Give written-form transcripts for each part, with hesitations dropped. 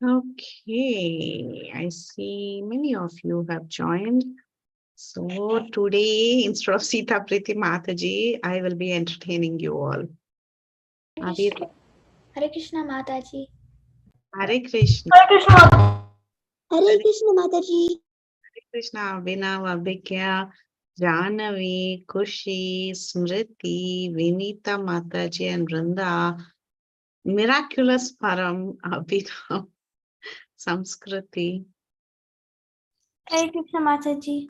Okay, I see many of you have joined. So today, instead of Sita Preethi Mataji, I will be entertaining you all. Hare Krishna Mataji. Hare Krishna. Hare Krishna. Hare Krishna Mataji. Hare Krishna, Abhinav, Abhigya, Jahnavi, Kushi, Smriti, Vinita Mataji, and Vrinda. Miraculous Param, Abhinav, Samskriti. Hare Krishna Mataji.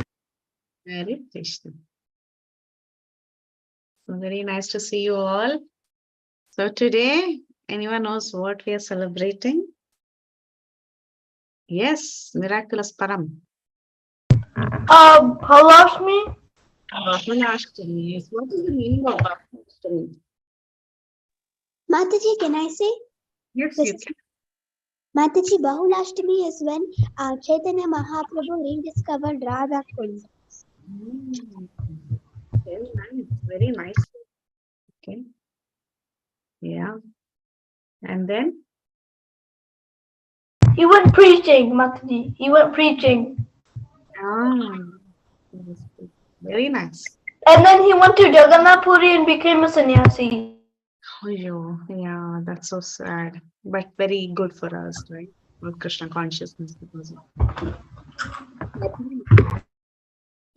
Hare Krishna. So very nice to see you all. So today, anyone knows what we are celebrating? Yes, Miraculous Param. Bahulastami. Bahulastami. Yes. What is the meaning of Bahulastami? Mataji, can I say? Yes, you can. Mataji, Bahulastami is when Chaitanya Mahaprabhu rediscovered Radha Kund. Very nice. Very nice. Okay. Yeah. And then? He went preaching, Mataji. He went preaching. Ah, very nice. And then he went to Jagannath Puri and became a sannyasi. Oh, yeah, that's so sad, but very good for us, right? For Krishna consciousness.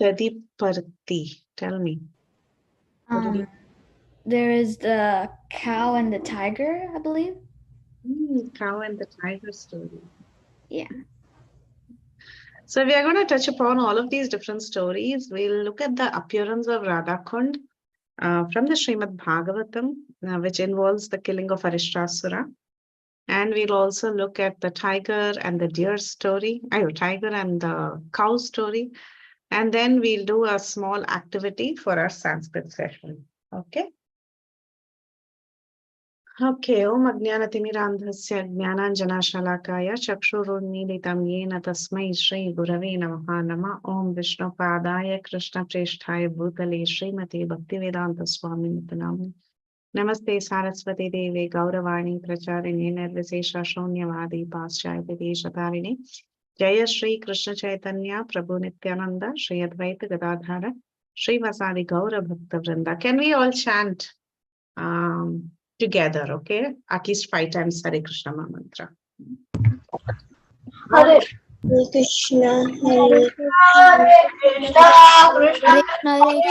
Pradiparti, tell me. There is the cow and the tiger, I believe. Cow and the tiger story. Yeah. So we are going to touch upon all of these different stories. We'll look at the appearance of Radhakund from the Srimad Bhagavatam, which involves the killing of Arishtasura. And we'll also look at the tiger and the deer story, tiger and the cow story. And then we'll do a small activity for our Sanskrit session. Okay. Okay, Om Ajnanatimirandhasya Jnananjanashalakaya Chakshurunmilitam Yena Tasmai Shri Gurave Namaha Nama Om Vishnu Padaya Krishna Preshthaya Bhutale Srimati Bhaktivedanta Swami Nitanam Namaste Saraswati Deve Gauravani Pracharine Nirvisesha Shunyavadi Paschayati Deshatarine Jaya Shri Krishna Chaitanya Prabhu Nityananda Shri Advaita Gadadhara Shri Vasadi Gaura Bhakta Vrinda. Can we all chant together, okay? At least 5 times Hare Krishna mantra. Hare Krishna, Hare Krishna, Krishna Hare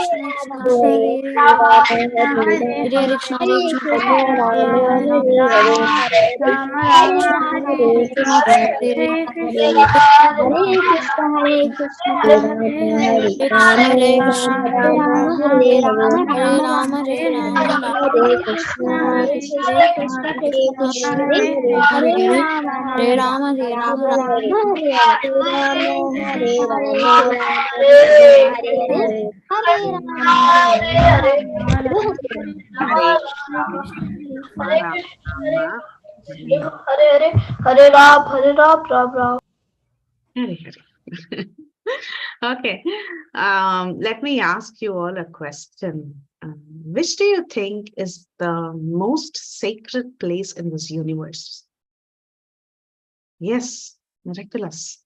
Ram, Ram Ram. Okay. Let me ask you all a question. Which do you think is the most sacred place in this universe? Yes, miraculous.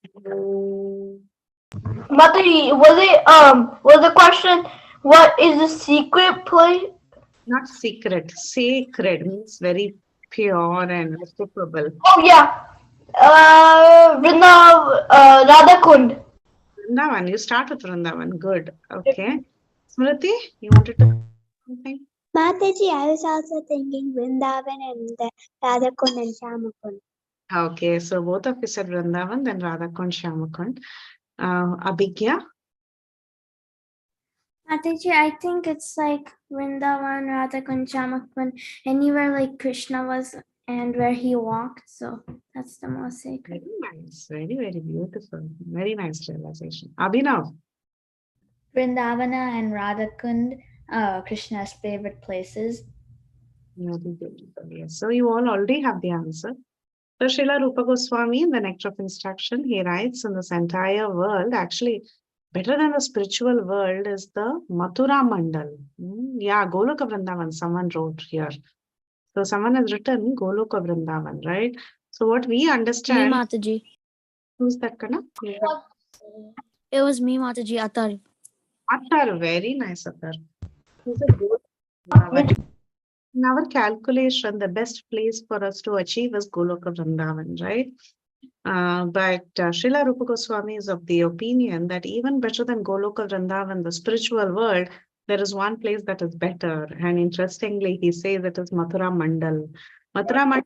Mataji, was the question, what is the secret place? Not secret. Sacred means very pure and worshipable. Oh yeah, Radhakund. Vrindavan. You start with Vrindavan. Good. Okay. Smriti, you wanted to say something? Mataji, I was also thinking Vrindavan and Radhakund and Shyamakund. Okay, so both of you said Vrindavan, then Radhakund, Shyamakund. Abhigya? Mataji, I think it's like Vrindavan, Radhakund, Shyamakund, anywhere like Krishna was and where he walked. So that's the most sacred. Very nice. Very, very beautiful. Very nice realization. Abhinav? Vrindavana and Radhakund, Krishna's favorite places. Very beautiful. Yes. So you all already have the answer. So Srila Rupa Goswami, in the Nectar of Instruction, he writes in this entire world, actually, better than the spiritual world is the Mathura Mandal. Yeah, Goloka Vrindavan, someone wrote here. So someone has written Goloka Vrindavan, right? So what we Me, understand, Mataji. who's that Kana? It was me, Mataji. Atar. Attar, very nice Attar. Who's a good in our calculation, the best place for us to achieve is Goloka Vrindavan, right? But Srila Rupa Goswami is of the opinion that even better than Goloka Vrindavan, the spiritual world, there is one place that is better. And interestingly, he says it is Mathura Mandal. Mathura Mandal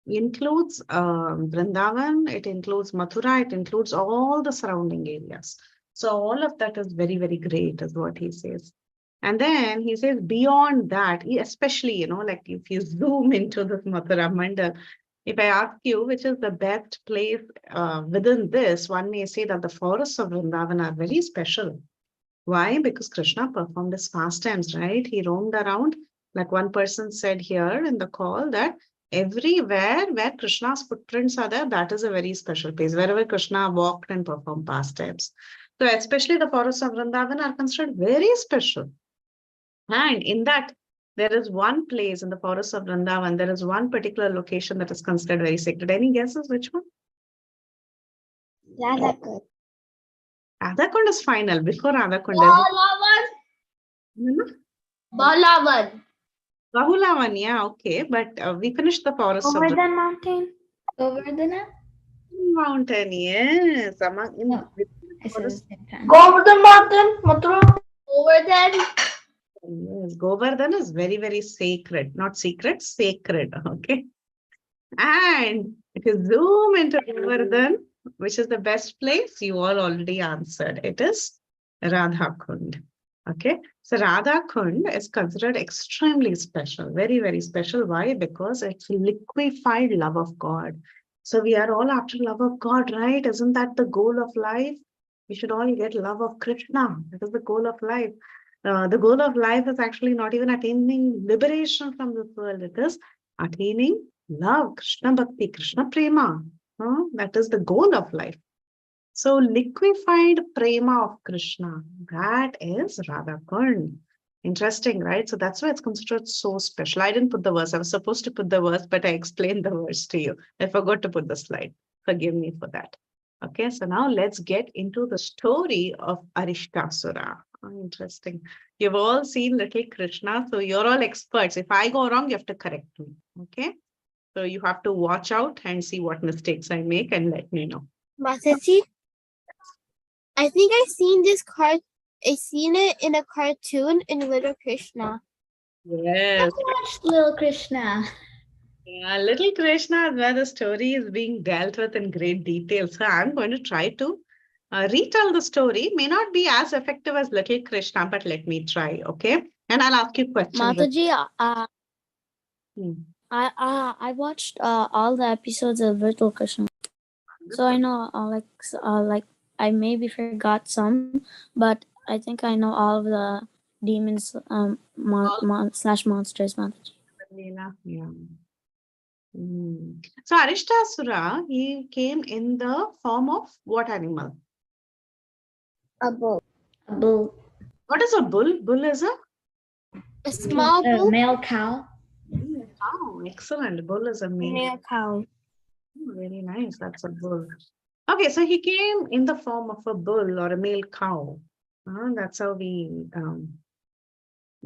includes Vrindavan, it includes Mathura, it includes all the surrounding areas. So all of that is very, very great, is what he says. And then he says beyond that, especially, like if you zoom into this Mathura Mandal, if I ask you which is the best place within this, one may say that the forests of Vrindavan are very special. Why? Because Krishna performed his pastimes, right? He roamed around, like one person said here in the call, that everywhere where Krishna's footprints are there, that is a very special place, wherever Krishna walked and performed pastimes. So especially the forests of Vrindavan are considered very special. And in that, there is one place in the forests of Vrindavan, there is one particular location that is considered very sacred. Any guesses which one? Radhakund. Radhakund is final. Before Radhakund, Bahulavan. Bahulavan, yeah, okay. But we finished the forests of Govardhan mountain. Govardhana? Mountain, yes. No, I said Forest, the same time. Govardhan Mountain, Mathura. Govardhan. yes, Govardhan is very, very sacred. Not secret, sacred. Okay. And if you zoom into Govardhan, which is the best place, you all already answered. It is Radhakund. Okay. So Radhakund is considered extremely special, very, very special. Why? Because it's liquefied love of God. So we are all after love of God, right? Isn't that the goal of life? We should all get love of Krishna. That is the goal of life. The goal of life is actually not even attaining liberation from this world. It is attaining love, Krishna Bhakti, Krishna Prema. That is the goal of life. So liquefied prema of Krishna, that is Radhakund. Interesting, right? So that's why it's considered so special. I didn't put the verse. I was supposed to put the verse, but I explained the verse to you. I forgot to put the slide. Forgive me for that. Okay, so now let's get into the story of Arishtasura. Interesting. You've all seen little Krishna, so you're all experts. If I go wrong, you have to correct me. Okay, so you have to watch out and see what mistakes I make and let me know. Mataji, I think I seen it in a cartoon in Little Krishna. Yes. Watched Little Krishna. Yeah, little Krishna is where the story is being dealt with in great detail. So I'm going to try to retell the story. May not be as effective as little Krishna, but let me try, okay? And I'll ask you questions. Mataji, Hmm. I watched all the episodes of Little Krishna, so I know like I maybe forgot some, but I think I know all of the demons slash monsters. Mataji. Yeah. So Arishtasura, he came in the form of what animal? A bull. A bull. What is a bull? Bull is A small A bull. male cow. Oh, excellent. Bull is a male. Male cow. Very nice. That's a bull. Okay, so he came in the form of a bull or a male cow. That's how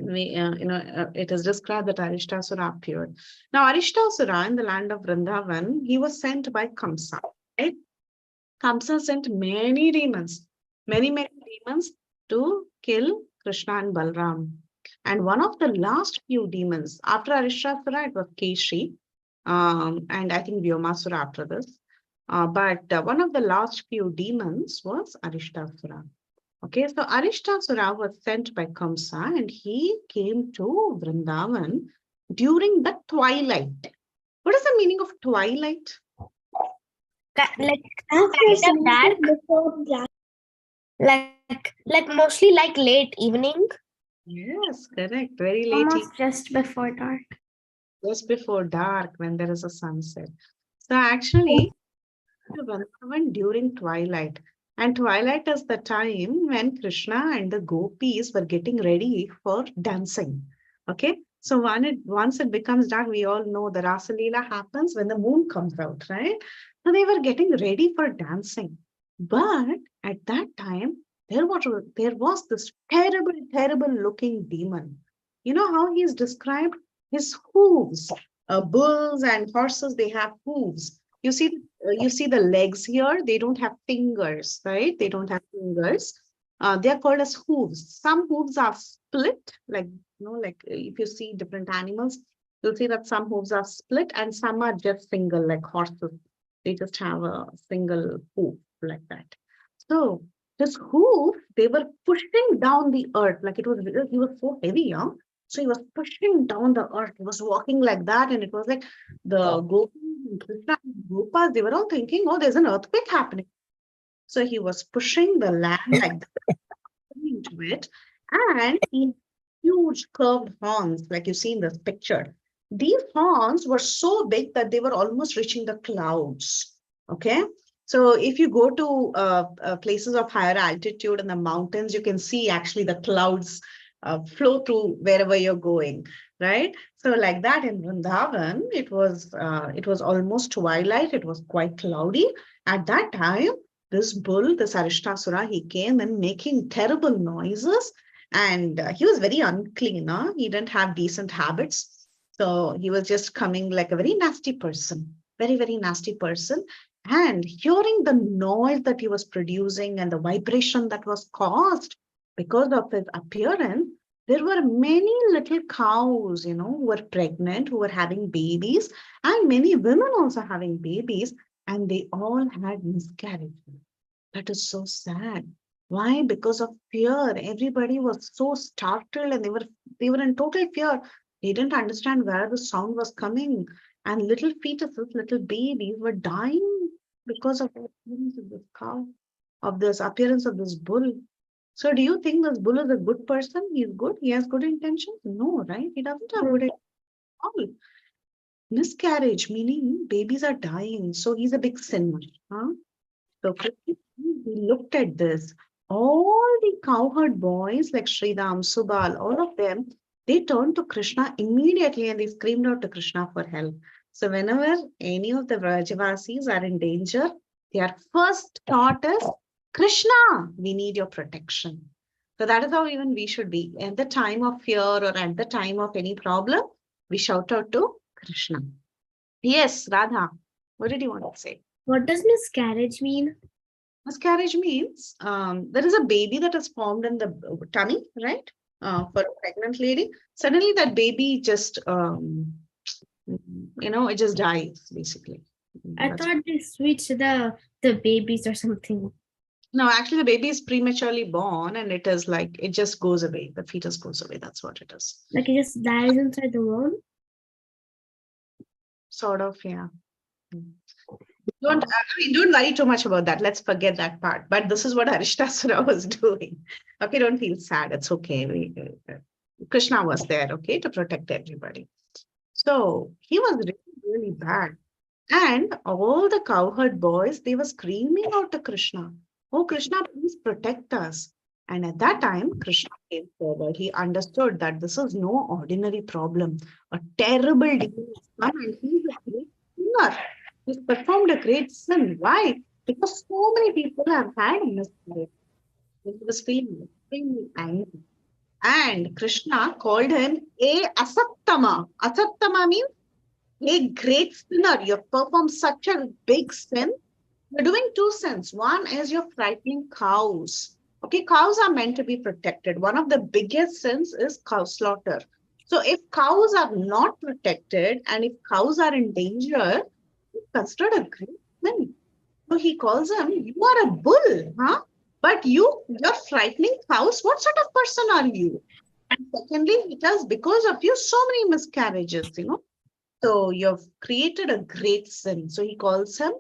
it is described that Arishtasura appeared. Now, Arishtasura in the land of Vrindavan, he was sent by Kamsa. Right? Kamsa sent many demons to kill Krishna and Balram. And one of the last few demons, after Arishtasura, it was Keshi, and I think Vyomasura after this. But one of the last few demons was Arishtasura. Okay, so Arishtasura was sent by Kamsa and he came to Vrindavan during the twilight. What is the meaning of twilight? Like after dark. Before dark. Like mostly like late evening. Yes, correct. Very late. Almost just before dark. Just before dark when there is a sunset. So actually, Vrindavan during twilight. And twilight is the time when Krishna and the Gopis were getting ready for dancing. Okay, So once it becomes dark, we all know the Rasa Leela happens when the moon comes out, right? So they were getting ready for dancing. But at that time, there was this terrible, terrible looking demon. You know how he is described? His hooves. Bulls and horses, they have hooves. You see the legs here, they don't have fingers, right? They don't have fingers. They are called as hooves. Some hooves are split, like like if you see different animals, you'll see that some hooves are split and some are just single, like horses. They just have a single hoof like that. So his hoof, they were pushing down the earth, like he was so heavy, huh? So he was pushing down the earth. He was walking like that, and it was like the Gopis and Krishna and Gopas, they were all thinking, oh, there's an earthquake happening. So he was pushing the land like that into it, and he huge curved horns, like you see in this picture. These horns were so big that they were almost reaching the clouds. Okay. So if you go to places of higher altitude in the mountains, you can see actually the clouds flow through wherever you're going, right? So like that in Vrindavan, it was almost twilight. It was quite cloudy. At that time, this bull, this Arishtasura, he came and making terrible noises, and he was very unclean. Huh? He didn't have decent habits. So he was just coming like a very nasty person, very, very nasty person. And hearing the noise that he was producing and the vibration that was caused because of his appearance, there were many little cows, who were pregnant, who were having babies, and many women also having babies, and they all had miscarriages. That is so sad. Why? Because of fear. Everybody was so startled and they were in total fear. They didn't understand where the sound was coming. And little fetuses, little babies were dying because of the appearance of this cow, of this appearance of this bull. So do you think this bull is a good person? He's good? He has good intentions? No, right? He doesn't have good intentions at all. Miscarriage, meaning babies are dying. So he's a big sinner. Huh? So quickly, we looked at this. All the cowherd boys like Sridham, Subal, all of them, they turned to Krishna immediately and they screamed out to Krishna for help. So whenever any of the Vrajavasis are in danger, their first thought is, Krishna, we need your protection. So that is how even we should be. At the time of fear or at the time of any problem, we shout out to Krishna. Yes, Radha, what did you want to say? What does miscarriage mean? Miscarriage means there is a baby that is formed in the tummy, right? For a pregnant lady. Suddenly that baby just, it just dies, basically. I thought they switched the babies or something. No, actually the baby is prematurely born and it is like, it just goes away. The fetus goes away. That's what it is. Like it just dies inside the womb? Sort of, yeah. Don't worry too much about that. Let's forget that part. But this is what Arishtasura was doing. Okay, don't feel sad. It's okay. Krishna was there, okay, to protect everybody. So he was really, really bad. And all the cowherd boys, they were screaming out to Krishna, oh, Krishna, please protect us. And at that time, Krishna came forward. He understood that this is no ordinary problem. A terrible demon has come and he's a great sinner. He's performed a great sin. Why? Because so many people have had a miscarriage. He was feeling extremely angry. And Krishna called him a Asattama. Asattama means a great sinner. You've performed such a big sin. You're doing two sins. One is you're frightening cows. Okay, cows are meant to be protected. One of the biggest sins is cow slaughter. So if cows are not protected and if cows are in danger, considered a great sin. So he calls him, you are a bull, huh? But you're frightening cows. What sort of person are you? And secondly, he tells, because of you, so many miscarriages, So you've created a great sin. So he calls him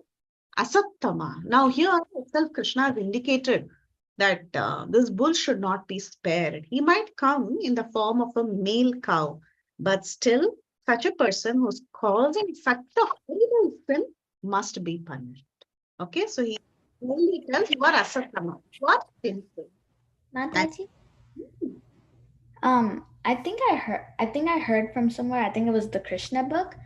Asattama. Now here itself Krishna has indicated that this bull should not be spared. He might come in the form of a male cow, but still such a person who's causing such a horrible sin must be punished. Okay, so he only tells you are Asattama. What sinful? Mataji? I think I heard from somewhere. I think it was the Krishna book.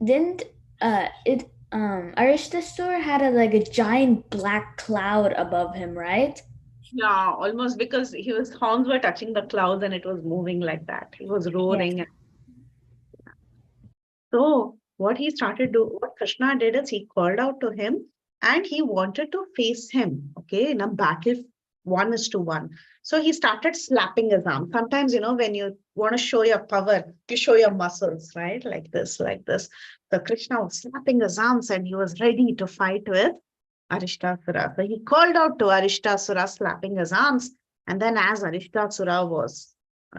Didn't it Aristasur had a giant black cloud above him, right? Yeah, almost because his horns were touching the clouds and it was moving like that. He was Yes. roaring. So what Krishna did is he called out to him and he wanted to face him, okay, in a battle 1:1. So he started slapping his arm. Sometimes, when you want to show your power, you show your muscles, right? Like this, like this. So Krishna was slapping his arms and he was ready to fight with Arishtasura. So he called out to Arishtasura, slapping his arms. And then as Arishtasura was,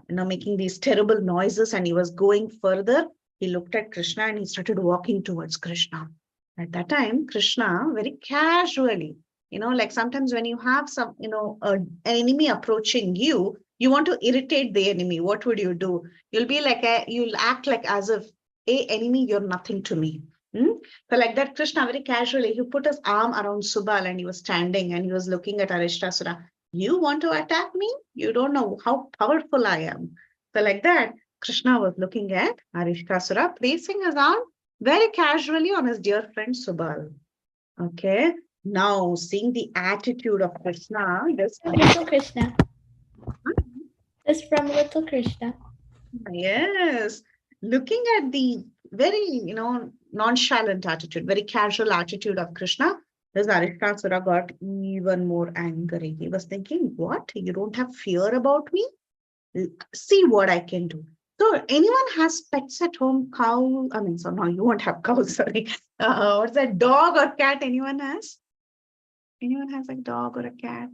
making these terrible noises and he was going further, he looked at Krishna and he started walking towards Krishna. At that time, Krishna very casually, like sometimes when you have an enemy approaching you, you want to irritate the enemy. What would you do? You'll act like as if, hey, enemy, you're nothing to me. So like that, Krishna very casually, he put his arm around Subal and he was standing and he was looking at Arishtasura. You want to attack me? You don't know how powerful I am. So like that, Krishna was looking at Arishtasura, placing his arm very casually on his dear friend Subal. Okay. Now, seeing the attitude of Krishna, Little Krishna. This from Little Krishna. yes, looking at the very, nonchalant attitude, very casual attitude of Krishna, this Arishtasura got even more angry. He was thinking, what? You don't have fear about me? See what I can do. So anyone has pets at home? Cow? I mean, so no, you won't have cows, sorry. What's that? Dog or cat? Anyone has? Anyone has a dog or a cat?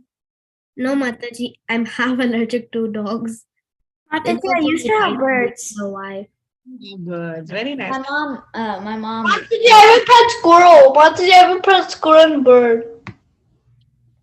No, Mataji, I'm half allergic to dogs. Mataji, I used to have birds. Why? Birds. Very nice. My mom. Why did you ever pet squirrel? Why did you ever pet squirrel and bird?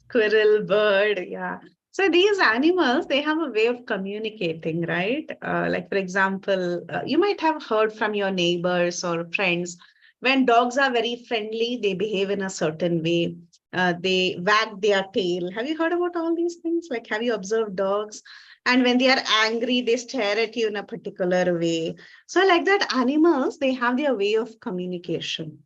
Squirrel, bird, yeah. So these animals, they have a way of communicating, right? Like for example, you might have heard from your neighbors or friends, when dogs are very friendly, they behave in a certain way. They wag their tail. Have you heard about all these things? Like, have you observed dogs? And when they are angry, they stare at you in a particular way. So like that, animals, they have their way of communication.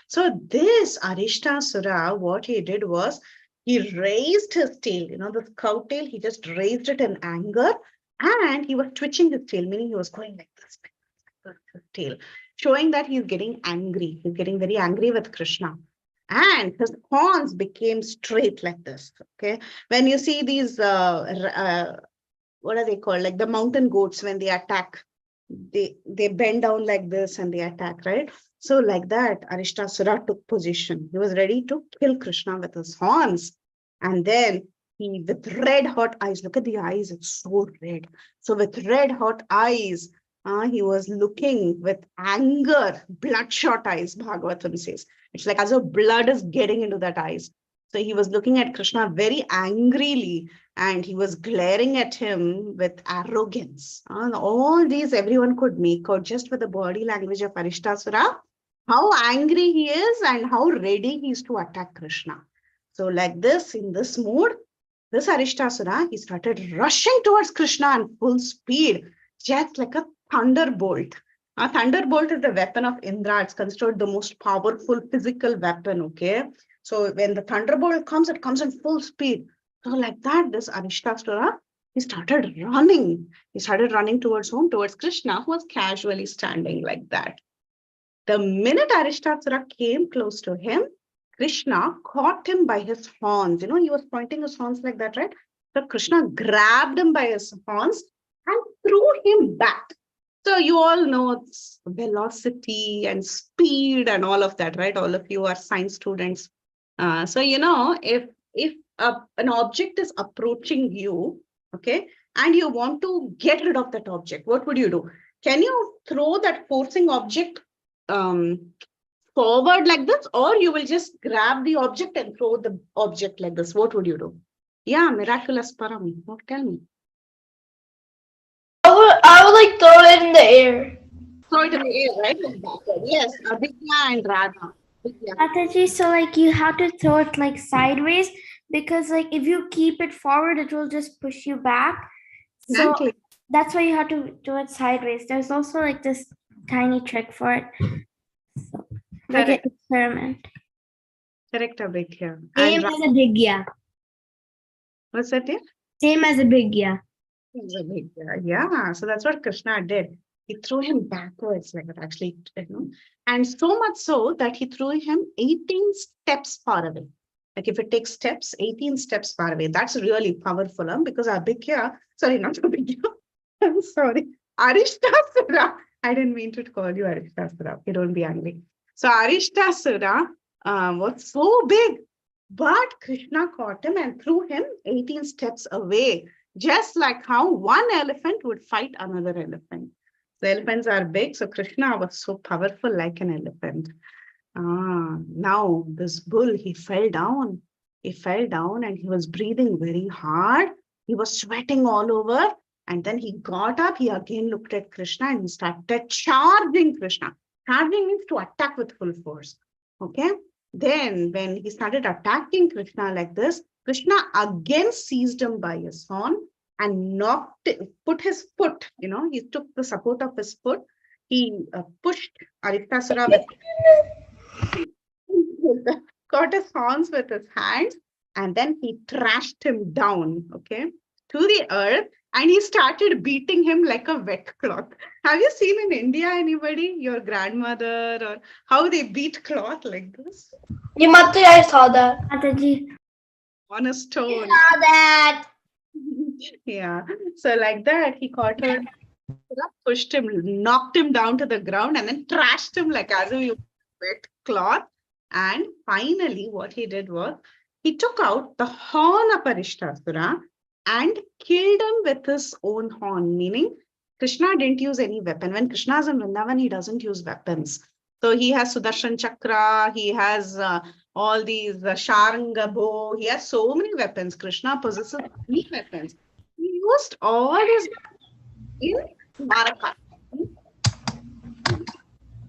So this Arishtasura, what he did was, he raised his tail, the cow tail, he just raised it in anger and he was twitching his tail, meaning he was going like this, with his tail, showing that he's getting angry. He's getting very angry with Krishna. And his horns became straight like this. Okay. When you see these, what are they called? Like the mountain goats, when they attack, they bend down like this and they attack, right? So like that, Arishtasura took position. He was ready to kill Krishna with his horns. And then he, with red hot eyes, look at the eyes, it's so red. So with red hot eyes, he was looking with anger, bloodshot eyes, Bhagavatam says. It's like as if blood is getting into that eyes. So he was looking at Krishna very angrily and he was glaring at him with arrogance. And all these everyone could make out just with the body language of Arishtasura, how angry he is and how ready he is to attack Krishna. So like this, in this mood, this Arishtasura, he started rushing towards Krishna in full speed, just like a thunderbolt. A thunderbolt is the weapon of Indra. It's considered the most powerful physical weapon, okay? So when the thunderbolt comes, it comes in full speed. So like that, this Arishtasura, he started running. He started running towards whom? Towards Krishna, who was casually standing like that. The minute Arishtasura came close to him, Krishna caught him by his horns. He was pointing his horns like that, right? So Krishna grabbed him by his horns and threw him back. So you all know it's velocity and speed and all of that, right? All of you are science students. So, if an object is approaching you, okay, and you want to get rid of that object, what would you do? Can you throw that forcing object forward like this, or you will just grab the object and throw the object like this? What would you do? Yeah, miraculous Param. Tell me. I would like throw it in the air. Throw it in the air, right? Yes, Abhigya and Radha. Mataji, so like you have to throw it like sideways because like if you keep it forward, it will just push you back. So Exactly. that's why you have to do it sideways. There's also like this tiny trick for it. So, like an Correct. experiment. Correct, Abhikya. Same And as a bigya. what's that? Yeah? Same as a bigya. Yeah, so that's what Krishna did. He threw him backwards like that, actually, and so much so that he threw him 18 steps far away. Like if it takes steps, 18 steps far away. That's really powerful, because Abhikya, sorry, not Abhikya, I'm sorry, Arishtasura. I didn't mean to call you Arishtasura. You don't be angry. So Arishtasura was so big, but Krishna caught him and threw him 18 steps away, just like how one elephant would fight another elephant. The elephants are big, so Krishna was so powerful like an elephant. Now this bull, he fell down. He fell down and he was breathing very hard. He was sweating all over. And then he got up. He again looked at Krishna and he started charging Krishna. Charging means to attack with full force. Okay. Then when he started attacking Krishna like this, Krishna again seized him by his horn and put his foot, he took the support of his foot. He pushed Aristasura caught his horns with his hands, and then he thrashed him down, okay, to the earth, and he started beating him like a wet cloth. Have you seen in India anybody, your grandmother, or how they beat cloth like this? Yeah, Mataji, I saw that. Mataji. On a stone. Saw that. Yeah. So like that, he caught her, pushed him, knocked him down to the ground, and then thrashed him like as if you wet cloth. And finally, what he did was, he took out the horn of Arishtasura and killed him with his own horn, meaning Krishna didn't use any weapon. When Krishna is in Vrindavan, he doesn't use weapons. So he has Sudarshan Chakra, he has all these Sharanga bow, he has so many weapons. Krishna possesses many weapons. He used all these in Dwaraka,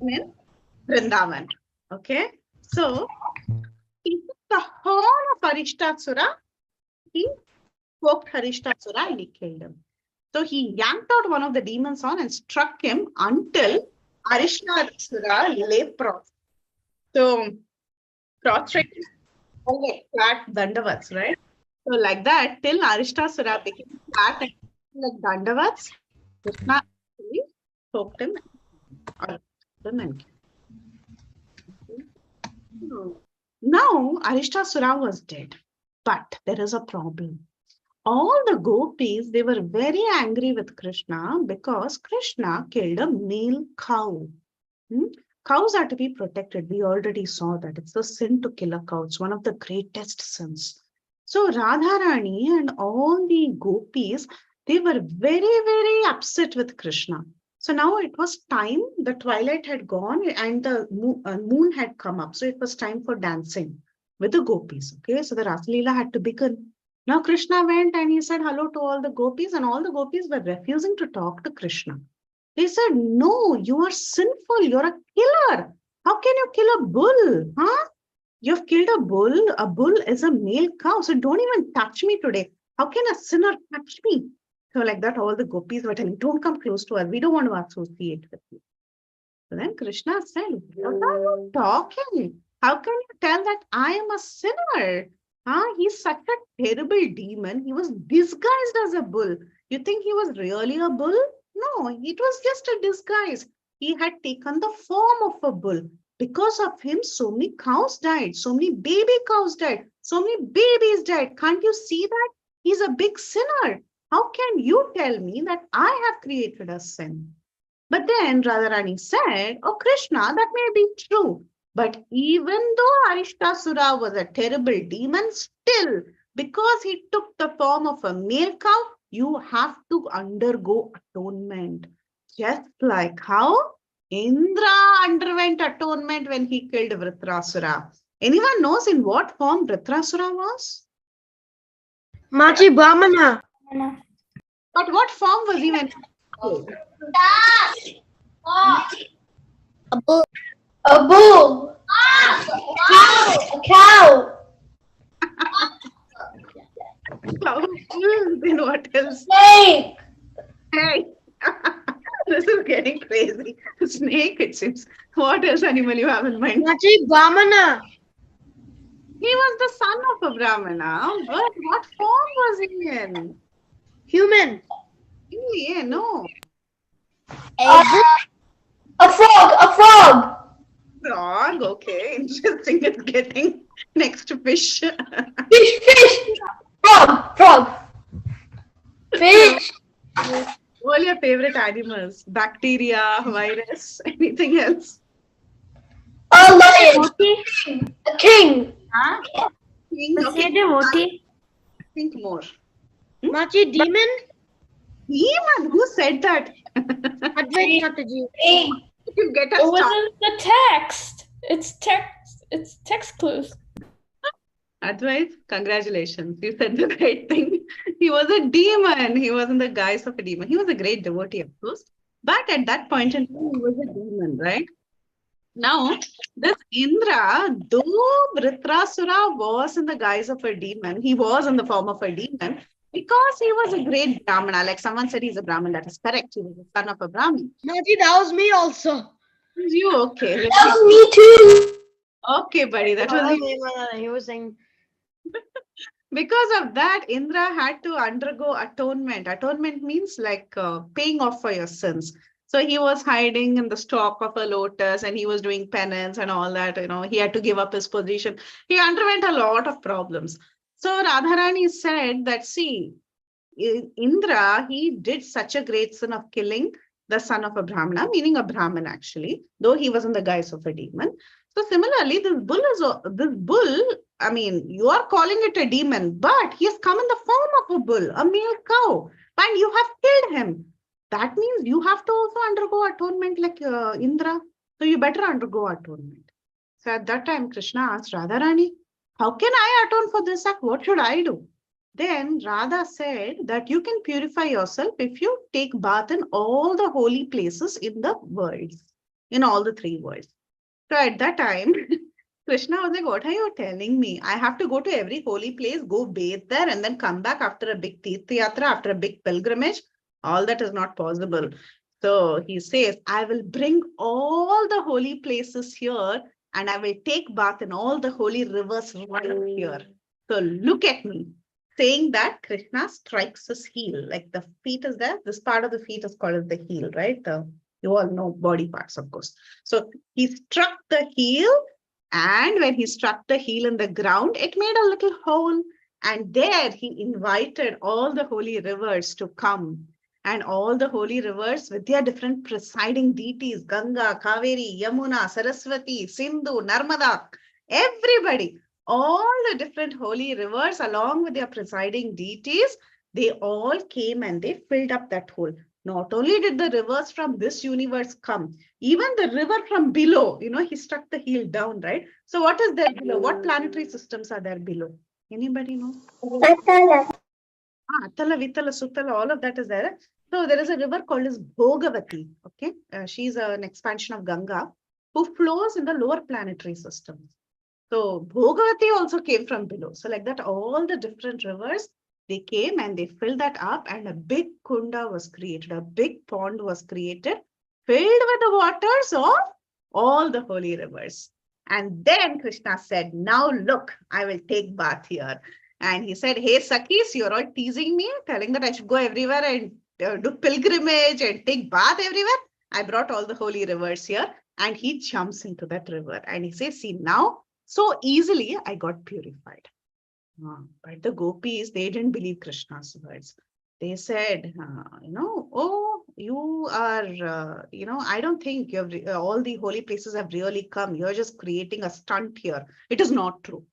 in Vrindavan. Okay. So he took the horn of Arishtasura, he poked Arishtasura and he killed him. So he yanked out one of the demons' horn and struck him until Arishtasura lay prostrate. So prostrate is all like flat dandavats, right? So like that, till Arishtasura became flat and like dandavats, Krishna actually poked him and killed him. Now Arishtasura was dead, but there is a problem. All the gopis, they were very angry with Krishna because Krishna killed a male cow. Cows are to be protected. We already saw that. It's a sin to kill a cow. It's one of the greatest sins. So Radharani and all the gopis, they were very, very upset with Krishna. So now it was time, the twilight had gone and the moon had come up. So it was time for dancing with the gopis. Okay, so the Rasa Leela had to begin. Now Krishna went and he said hello to all the gopis, and all the gopis were refusing to talk to Krishna. They said, no, you are sinful. You're a killer. How can you kill a bull? Huh? You've killed a bull. A bull is a male cow. So don't even touch me today. How can a sinner touch me? So like that, all the gopis were telling, don't come close to us. We don't want to associate with you. So then Krishna said, what are you talking? How can you tell that I am a sinner? He's such a terrible demon. He was disguised as a bull. You think he was really a bull? No, it was just a disguise. He had taken the form of a bull. Because of him, so many cows died. So many baby cows died. So many babies died. Can't you see that? He's a big sinner. How can you tell me that I have created a sin? But then Radharani said, oh Krishna, that may be true. But even though Arishtasura was a terrible demon, still, because he took the form of a male cow, you have to undergo atonement. Just like how Indra underwent atonement when he killed Vritrasura. Anyone knows in what form Vritrasura was? Machi Brahmana. But what form was he when? A bull. A cow. Then what else? Snake. Hey, this is getting crazy. Snake, it seems. What else animal you have in mind? Machi, Brahmana. He was the son of a Brahmana, but what form was he in? Human. Yeah, no. Uh, a frog. A frog. Frog, okay. Interesting. It's getting next to fish. Fish. Fish. Frog. Frog. Fish. All your favorite animals? Bacteria, virus, anything else? A lion. Devotee? A king. Huh? King, Say okay. devotee. Think more. Machi, demon. Demon, who said that? Advait Mataji. King. You get It us was started. in the text. It's text clues. Advait, congratulations. You said the right thing. He was a demon. He was in the guise of a demon. He was a great devotee, of course. But at that point in time, he was a demon, right? Now, this Indra, though Vritrasura was in the guise of a demon, he was in the form of a demon because he was a great Brahmana. Like someone said, he's a Brahmin. That is correct. He was the son of a Brahmin. Machi, that was me also. You okay? That was me too. Okay, buddy. That was you. He was saying. Because of that, Indra had to undergo atonement. Atonement means like paying off for your sins. So he was hiding in the stalk of a lotus and he was doing penance and all that. You know, he had to give up his position. He underwent a lot of problems. So Radharani said that, see, Indra, he did such a great sin of killing the son of a Brahmana, meaning a Brahmin actually, though he was in the guise of a demon. So similarly, this bull, I mean, you are calling it a demon, but he has come in the form of a bull, a male cow, and you have killed him. That means you have to also undergo atonement like Indra. So you better undergo atonement. So at that time, Krishna asked Radharani, how can I atone for this act? What should I do? Then Radha said that you can purify yourself if you take bath in all the holy places in the world, in all the three worlds. So at that time, Krishna was like, what are you telling me? I have to go to every holy place, go bathe there, and then come back after a big Tirtha Yatra, after a big pilgrimage. All that is not possible. So he says, I will bring all the holy places here and I will take bath in all the holy rivers right here. So look at me. Saying that, Krishna strikes his heel. Like the feet is there. This part of the feet is called the heel, right? You all know body parts, of course. So he struck the heel, and when he struck the heel in the ground, it made a little hole. And there he invited all the holy rivers to come. And all the holy rivers with their different presiding deities, Ganga, Kaveri, Yamuna, Saraswati, Sindhu, Narmada, everybody, all the different holy rivers along with their presiding deities, they all came and they filled up that hole. Not only did the rivers from this universe come, even the river from below, you know, he struck the heel down, right? So what is there below? What planetary systems are there below? Anybody know? Atala, Vitala, Sutala, all of that is there. So there is a river called as Bhogavati. Okay, she's an expansion of Ganga who flows in the lower planetary systems. So Bhogavati also came from below. So like that, all the different rivers, they came and they filled that up and a big kunda was created, a big pond was created, filled with the waters of all the holy rivers. And then Krishna said, now look, I will take bath here. And he said, hey, Sakis, you're all teasing me, telling that I should go everywhere and do pilgrimage and take bath everywhere. I brought all the holy rivers here. And he jumps into that river and he says, see, now, so easily I got purified. But the gopis, they didn't believe Krishna's words. They said, oh, you are, I don't think you have, all the holy places have really come. You're just creating a stunt here. It is not true.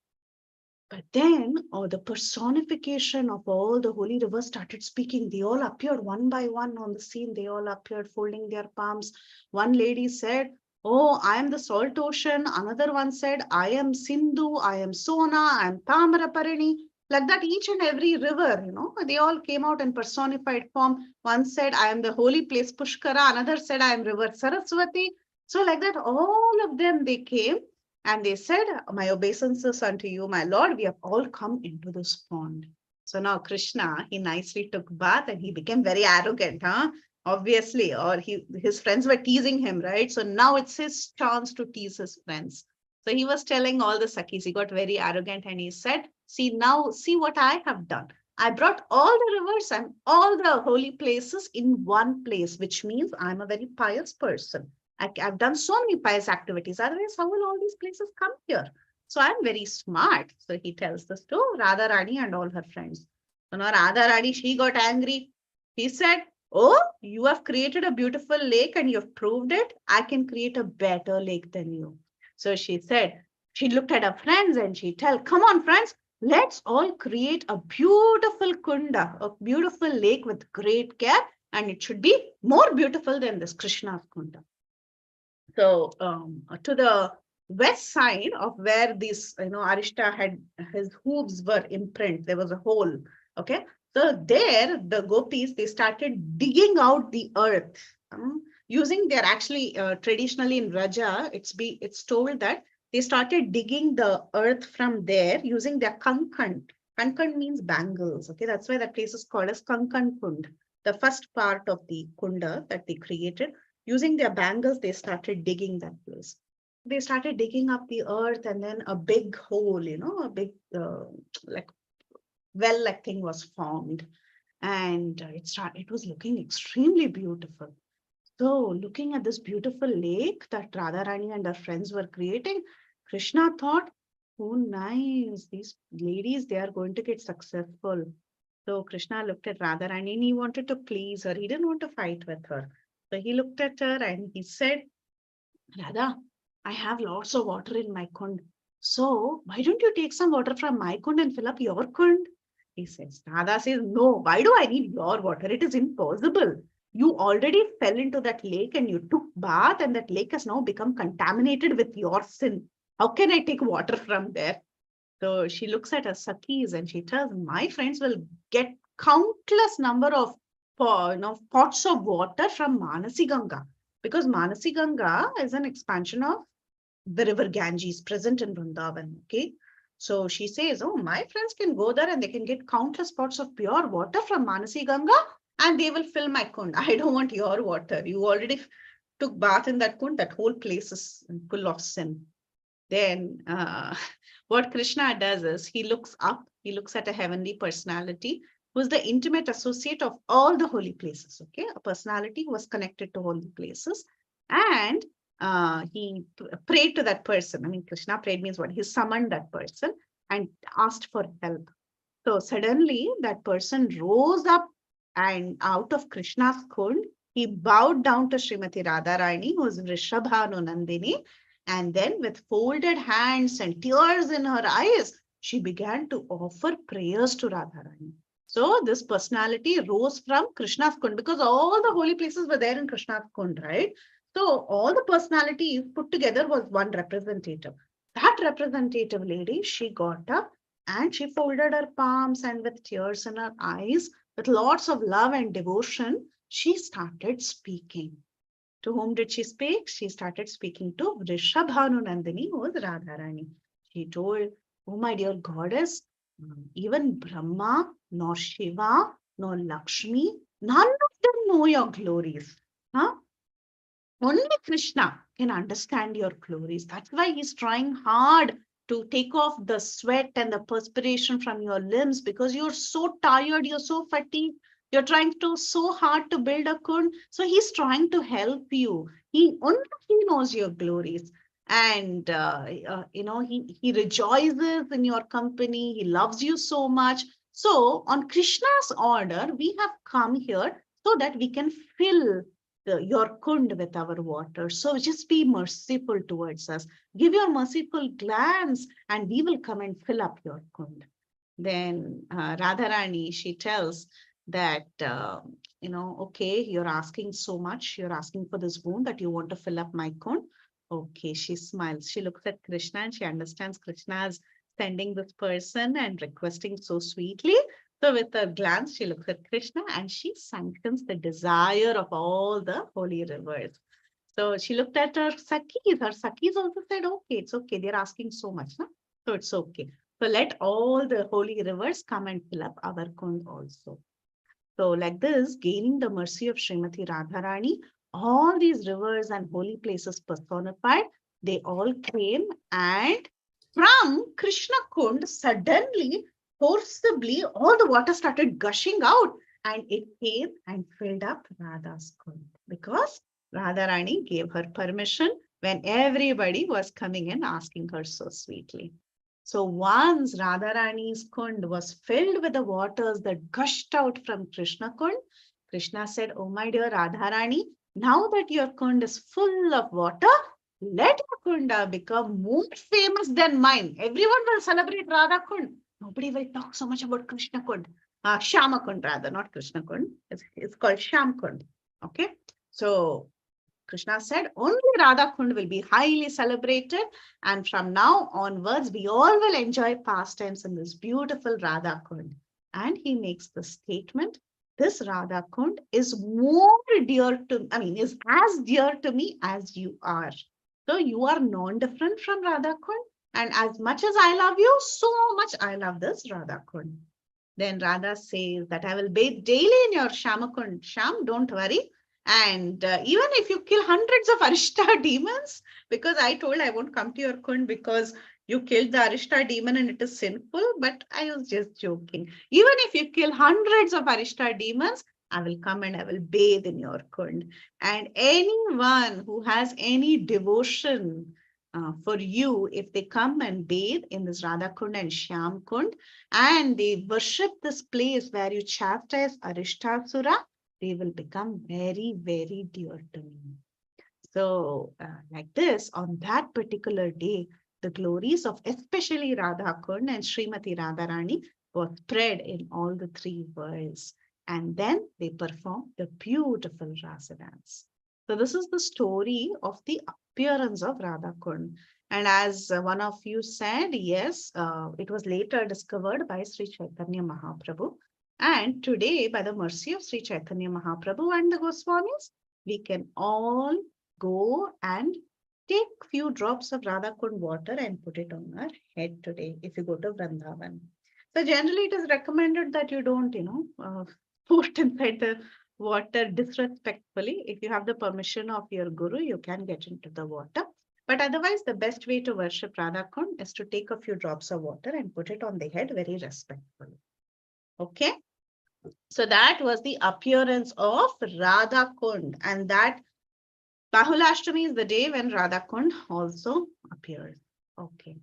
But then the personification of all the holy rivers started speaking. They all appeared one by one on the scene. They all appeared folding their palms. One lady said, oh, I am the salt ocean. Another one said, I am Sindhu, I am Sona, I am Tamaraparini. Like that, each and every river, they all came out in personified form. One said, I am the holy place Pushkara. Another said, I am river Saraswati. So like that, all of them, they came. And they said, my obeisances unto you, my Lord, we have all come into this pond. So now Krishna, he nicely took bath and he became very arrogant, huh? Obviously, or his friends were teasing him, right? So now it's his chance to tease his friends. So he was telling all the Sakis, he got very arrogant and he said, see now, see what I have done. I brought all the rivers and all the holy places in one place, which means I'm a very pious person. I've done so many pious activities. Otherwise, how will all these places come here? So I'm very smart. So he tells this to Radharani and all her friends. So now Radharani, she got angry. He said, oh, you have created a beautiful lake and you've proved it. I can create a better lake than you. So she said, she looked at her friends and she told, come on, friends, let's all create a beautiful kunda, a beautiful lake with great care. And it should be more beautiful than this Krishna's kunda. So to the west side of where this, Arishta had his hooves were imprint, there was a hole. Okay. So there, the gopis, they started digging out the earth using their actually traditionally in Raja, it's told that they started digging the earth from there using their kankan. Kankan means bangles. Okay. That's why that place is called as Kankan Kund. The first part of the kunda that they created. Using their bangles, they started digging that place. They started digging up the earth and then a big hole, a big like well-like thing was formed. And it was looking extremely beautiful. So looking at this beautiful lake that Radharani and her friends were creating, Krishna thought, oh, nice. These ladies, they are going to get successful. So Krishna looked at Radharani and he wanted to please her. He didn't want to fight with her. So he looked at her and he said, Radha, I have lots of water in my kund. So why don't you take some water from my kund and fill up your kund? He says, Radha says, no, why do I need your water? It is impossible. You already fell into that lake and you took bath and that lake has now become contaminated with your sin. How can I take water from there? So she looks at her Sakis and she tells, my friends will get countless number of pots of water from Manasi Ganga. Because Manasi Ganga is an expansion of the river Ganges present in Vrindavan. Okay. So she says, oh, my friends can go there and they can get countless pots of pure water from Manasi Ganga and they will fill my kund. I don't want your water. You already took bath in that kund. That whole place is full of sin. Then what Krishna does is he looks up, he looks at a heavenly personality who is the intimate associate of all the holy places. Okay, a personality who was connected to holy places. And he prayed to that person. I mean, Krishna prayed means what? He summoned that person and asked for help. So suddenly that person rose up and out of Krishna's kund, he bowed down to Srimati Radharani, who is Vrishabhanu Nandini. And then with folded hands and tears in her eyes, she began to offer prayers to Radharani. So this personality rose from Krishna's kund because all the holy places were there in Krishna's kund, right? So all the personalities put together was one representative. That representative lady, she got up and she folded her palms and with tears in her eyes, with lots of love and devotion, she started speaking. To whom did she speak? She started speaking to Vrishabhanu Nandini, who was Radharani. She told, oh my dear goddess, even Brahma, nor Shiva, nor Lakshmi, none of them know your glories. Huh? Only Krishna can understand your glories. That's why he's trying hard to take off the sweat and the perspiration from your limbs because you're so tired, you're so fatigued. You're trying to so hard to build a kund. So he's trying to help you. Only he knows your glories. And, he rejoices in your company. He loves you so much. So on Krishna's order, we have come here so that we can fill your kund with our water. So just be merciful towards us. Give your merciful glance and we will come and fill up your kund. Then Radharani, she tells that, okay, you're asking so much. You're asking for this boon that you want to fill up my kund. Okay, she smiles. She looks at Krishna and she understands Krishna's sending this person and requesting so sweetly. So with a glance, she looks at Krishna and she sanctions the desire of all the holy rivers. So she looked at her Sakis. Her Sakis also said, okay, it's okay. They're asking so much. No? So it's okay. So let all the holy rivers come and fill up our Kund also. So like this, gaining the mercy of Srimati Radharani, all these rivers and holy places personified, they all came, and from Krishna Kund, suddenly, forcibly, all the water started gushing out, and it came and filled up Radha's Kund, because Radharani gave her permission when everybody was coming and asking her so sweetly. So once Radharani's Kund was filled with the waters that gushed out from Krishna Kund, Krishna said, "Oh my dear Radharani, now that your Kund is full of water, let your Kunda become more famous than mine. Everyone will celebrate Radha Kund. Nobody will talk so much about Krishna Kund. Shama Kund rather, not Krishna Kund. It's called Sham Kund. Okay. So Krishna said, only Radha Kund will be highly celebrated, and from now onwards, we all will enjoy pastimes in this beautiful Radha Kund. And he makes the statement, this Radha Kund is more dear to, is as dear to me as you are. So you are non-different from Radha Kund, and as much as I love you, so much I love this Radha Kund. Then Radha says that I will bathe daily in your Shama Kund. Sham, don't worry. And even if you kill hundreds of Arishta demons, because I told I won't come to your Kund because you killed the Arishta demon and it is sinful, but I was just joking. Even if you kill hundreds of Arishta demons, I will come and I will bathe in your Kund. And anyone who has any devotion for you, if they come and bathe in this Radha Kund and Shyam Kund, and they worship this place where you chastise Arishtasura, they will become very, very dear to me. So like this, on that particular day, the glories of especially Radha Kund and Srimati Radharani were spread in all the three worlds. And then they performed the beautiful Rasa dance. So this is the story of the appearance of Radha Kund. And as one of you said, yes, it was later discovered by Sri Chaitanya Mahaprabhu. And today, by the mercy of Sri Chaitanya Mahaprabhu and the Goswamis, we can all go and take few drops of Radha Kund water and put it on our head today if you go to Vrindavan. So generally it is recommended that you don't, put inside the water disrespectfully. If you have the permission of your guru, you can get into the water. But otherwise, the best way to worship Radha Kund is to take a few drops of water and put it on the head very respectfully. Okay. So that was the appearance of Radha Kund, and that Bahulastami is the day when Radha Kund also appears. Okay.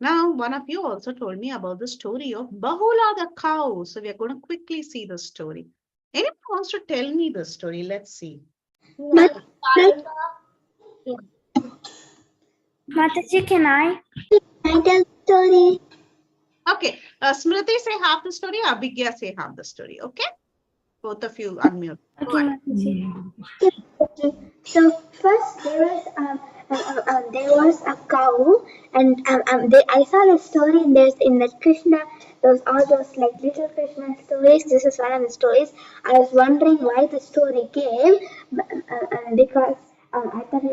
Now, one of you also told me about the story of Bahula the cow. So we are going to quickly see the story. Anyone wants to tell me the story? Let's see. Mataji, can I? I tell story. Okay. Smriti say half the story. Abhigya say half the story. Okay. Both of you unmute. Okay, Mataji. So first there was a cow, and I saw the story in that Krishna. All those like little Krishna stories. This is one of the stories. I was wondering why the story came, because I thought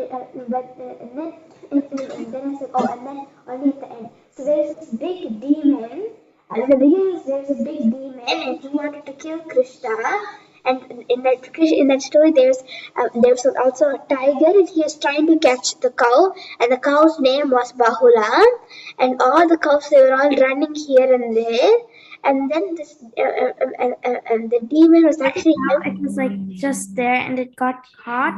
and then I said, oh, and then only at the end. So there's this big demon. At the beginning, there's a big demon, and he wanted to kill Krishna. And in that story, there's also a tiger, and he is trying to catch the cow, and the cow's name was Bahula, and all the cows, they were all running here and there, and then this and the demon was actually It was like just there and it got caught.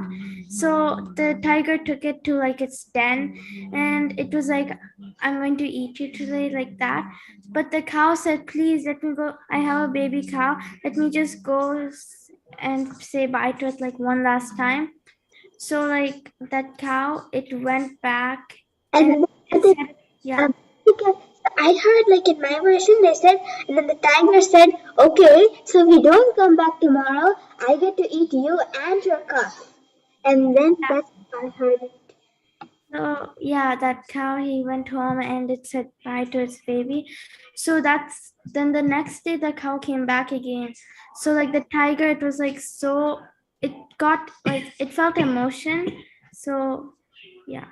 So the tiger took it to like its den, and it was like, I'm going to eat you today, like that. But the cow said, please let me go. I have a baby cow. Let me just go and say bye to it like one last time. So like that cow, it went back and it said, yeah. I heard like in my version they said, and then the tiger said, okay, so if you don't come back tomorrow, I get to eat you and your calf. And then that's how I heard it. So yeah, that cow, he went home and it said bye to its baby. So that's then the next day the cow came back again. So like the tiger, it was like, so it got like, it felt emotion. So yeah,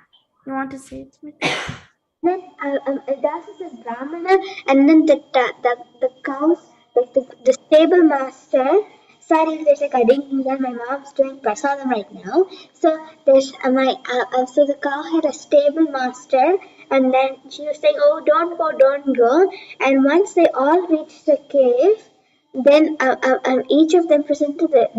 you want to say it? Then Das is a Brahmana, and then the cows, like the stable master, sorry, there's like I didn't hear that my mom's doing prasadam right now. So there's so the cow had a stable master, and then she was saying, "Oh, don't go." And once they all reached the cave, then each of them presented the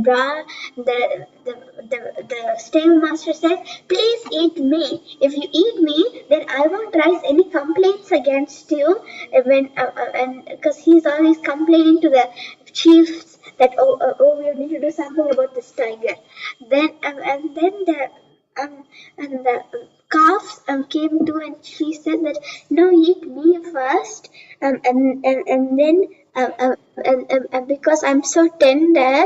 stable master said, "Please eat me. If you eat me, then I won't raise any complaints against you." And because he's always complaining to the chiefs that we need to do something about this tiger. Then um, and the calves came to, and she said that, "No, eat me first, and then and because I'm so tender."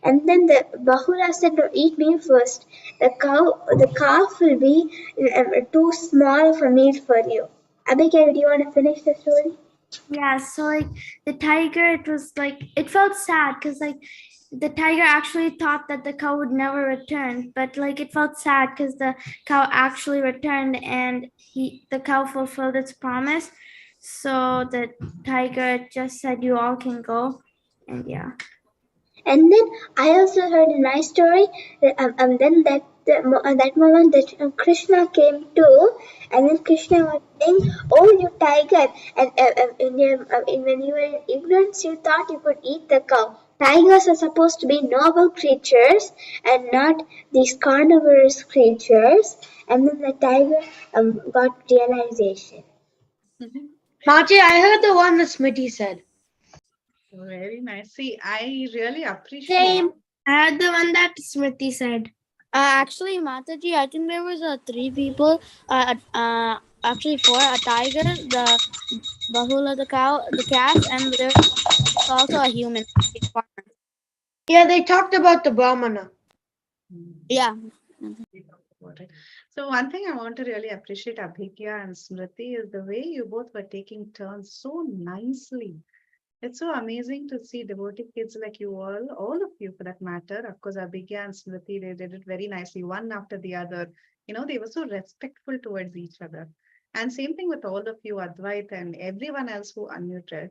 And then the Bahula said, "No, eat me first. The calf will be too small for meat for you." Abigail, do you want to finish the story? Yeah, so like the tiger, it was like it felt sad because like the tiger actually thought that the cow would never return, but like it felt sad because the cow actually returned and the cow fulfilled its promise. So the tiger just said, "You all can go," and yeah. And then I also heard a nice story that then that moment that Krishna came too, and then Krishna was saying, "Oh, you tiger, and when you were in ignorance, you thought you could eat the cow. Tigers are supposed to be noble creatures and not these carnivorous creatures." And then the tiger got realization. Machi, I heard the one that Smitty said. Very nice. See, I really appreciate. Same. I had the one that Smriti said. Actually, Mataji, I think there was three people. Actually four: a tiger, the Bahula, the cow, the calf, and there was also a human farmer. Yeah, they talked about the Brahmana. Yeah. About it. So one thing I want to really appreciate Abhikya and Smriti is the way you both were taking turns so nicely. It's so amazing to see devotee kids like you all of you for that matter. Of course, Abhigya and Smriti, they did it very nicely, one after the other. You know, they were so respectful towards each other. And same thing with all of you, Advait and everyone else who unmuted.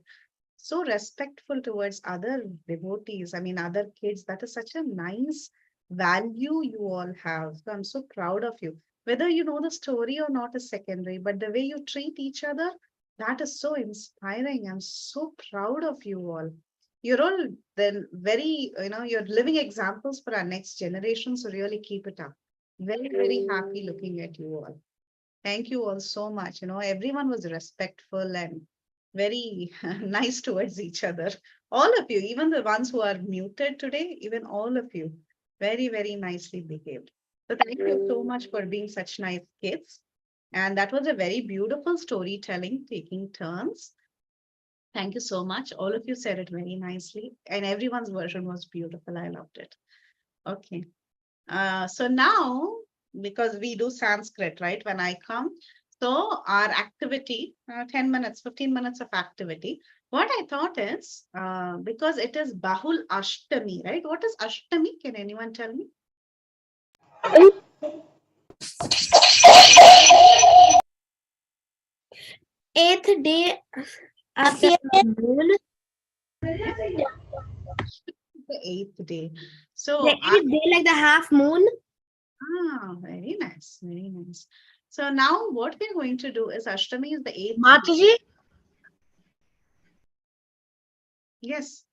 So respectful towards other devotees, I mean, other kids. That is such a nice value you all have. So I'm so proud of you. Whether you know the story or not is secondary, but the way you treat each other, that is so inspiring. I'm so proud of you all. You're all then very, you're living examples for our next generation. So really keep it up. Very, very happy looking at you all. Thank you all so much. Everyone was respectful and very nice towards each other. All of you, even the ones who are muted today, even all of you, very, very nicely behaved. So thank you so much for being such nice kids. And that was a very beautiful storytelling, taking turns. Thank you so much. All of you said it very nicely, and everyone's version was beautiful. I loved it. Okay. So now, because we do Sanskrit, right? When I come, so our activity, 10 minutes, 15 minutes of activity. What I thought is, because it is Bahul Ashtami, right? What is Ashtami? Can anyone tell me? Eighth day of the moon. The eighth day. So, The eighth day, like the half moon. very nice, very nice. So now what we're going to do is Ashtami is the eighth. Mataji? Yes.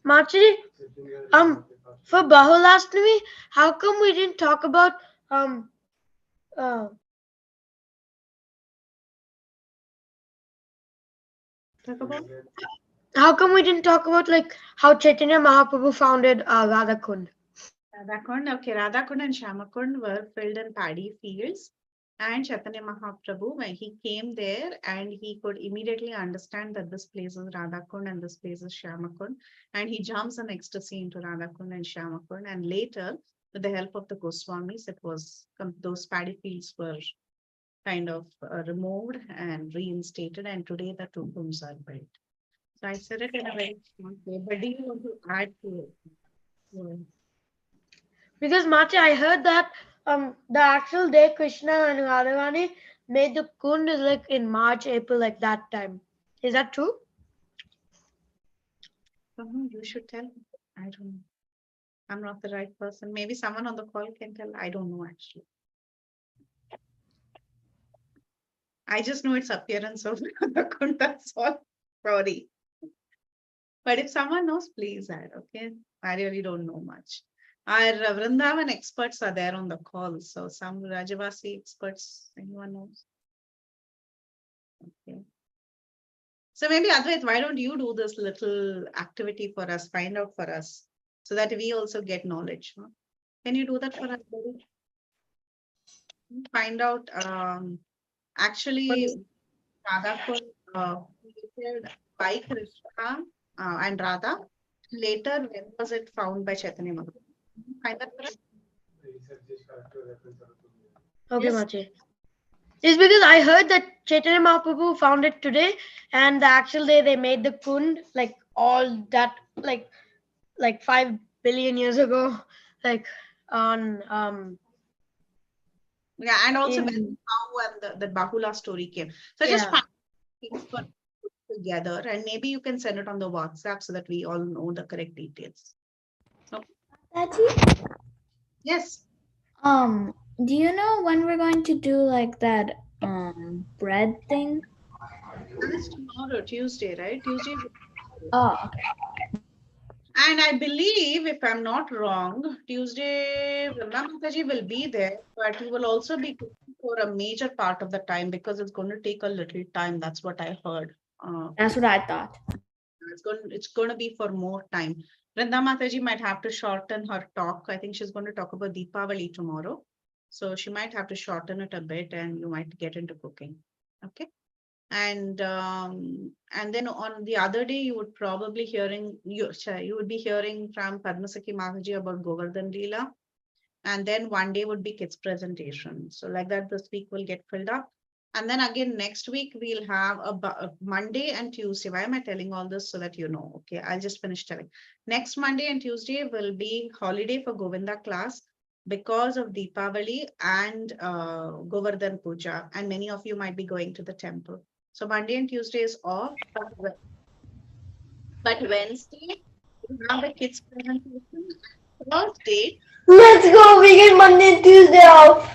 Mataji, for Bahulastami, how come we didn't talk about Talk about? how come we didn't talk about like how Chaitanya Mahaprabhu founded Radhakund? Radhakund, okay, Radhakund and Shyamakund were filled in paddy fields. And Chaitanya Mahaprabhu, when he came there and he could immediately understand that this place is Radhakund and this place is Shyamakund. And he jumps in ecstasy into Radhakund and Shyamakund. And later, with the help of the Goswamis, those paddy fields were kind of removed and reinstated. And today the two homes are built. So I said it in a very short way, but do you want to add to it? Yeah. Because Mataji, I heard that the actual day Krishna and Radharani made the kund is like in March, April, like that time. Is that true? You should tell. I don't know. I'm not the right person. Maybe someone on the call can tell. I don't know actually. I just know its appearance of the kund. That's all. Sorry. But if someone knows, please add. Okay. I really don't know much. Our Vrindavan experts are there on the call. So some Rajavasi experts, anyone knows? Okay. So maybe Advait, why don't you do this little activity for us, find out for us, so that we also get knowledge. Huh? Can you do that for us, buddy? Find out actually Radha created by Krishna and Radha. Later, when was it found by Chaitanya Mahaprabhu? Find that for us. Okay, Yes. Machi. It's because I heard that Chaitanya Mahaprabhu found it today, and the actual day they made the kund, like all that, like 5 billion years ago, like on Yeah, and also in- when how and the Bahula story came. So just yeah. find things for together, and maybe you can send it on the WhatsApp so that we all know the correct details. Yes. Do you know when we're going to do like that bread thing? That's tomorrow, Tuesday, right? Tuesday. Oh, okay. And I believe, if I'm not wrong, Tuesday, Vrinda Mataji will be there, but he will also be cooking for a major part of the time because it's going to take a little time. That's what I heard. That's what I thought. It's going to be for more time. Vrinda Mataji might have to shorten her talk. I think she's going to talk about Deepavali tomorrow. So she might have to shorten it a bit and you might get into cooking. Okay. And then on the other day you would probably you would be hearing from Padmasaki Mataji about Govardhan Leela, and then one day would be kids presentation. So like that this week will get filled up, and then again next week we'll have a Monday and Tuesday. Why am I telling all this? So that you know. Okay, I'll just finish telling. Next Monday and Tuesday will be holiday for Govinda class because of Deepavali and Govardhan Puja, and many of you might be going to the temple. So Monday and Tuesday is off, but Wednesday we have the kids presentation. Thursday, Let's go. We get Monday and Tuesday off.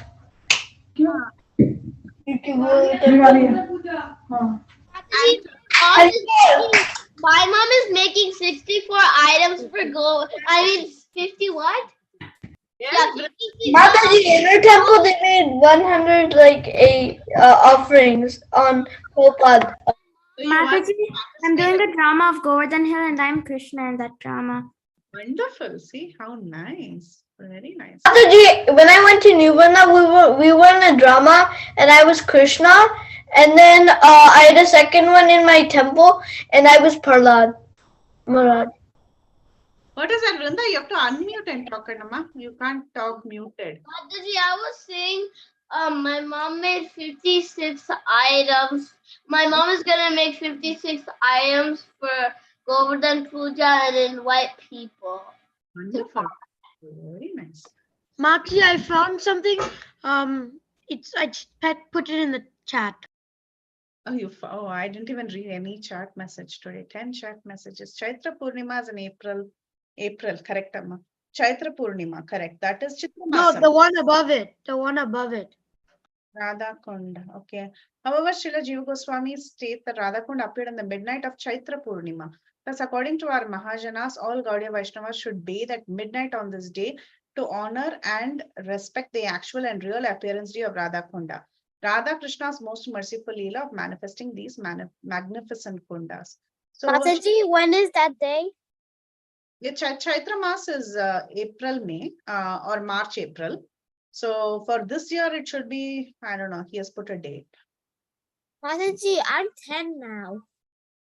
My mom is making 64 items for gold. 50 what? yes, Yeah, 56 Mataji, in her temple, they made 100 offerings on Kopad. so you want Mataji, I'm doing a drama of Govardhan Hill and I'm Krishna in that drama. wonderful. See how nice. Very nice. Mataji, when I went to Nirvana, we were in a drama, and I was Krishna, and then I had a second one in my temple, and I was Prahlad. Maharaj. What is that, Vrinda? You have to unmute and talk, Anama. You can't talk muted. Mataji, I was saying, my mom made 56 items. My mom is gonna make 56 items for Govardhan Puja and invite people. Wonderful. Very nice. Machi, I found something. I just put it in the chat. Oh, I didn't even read any chat message today. 10 chat messages. Chaitra Purnima is in April. April, correct, Amma. Chaitra Purnima, correct. That is Chitra No, Masam. the one above it. The one above it. Radha Kund. Okay. However, Srila Jiva Goswami states that Radha Kund appeared on the midnight of Chaitra Purnima. Thus, according to our Mahajanas, all Gaudiya Vaishnavas should bathe at midnight on this day to honor and respect the actual and real appearance day of Radha Kunda. Radha Krishna's most merciful leela of manifesting these magnificent kundas. So, Mataji, when is that day? the Chaitra Mas is April, May, or March, April. So for this year, it should be, I don't know, he has put a date. Mataji, I'm 10 now.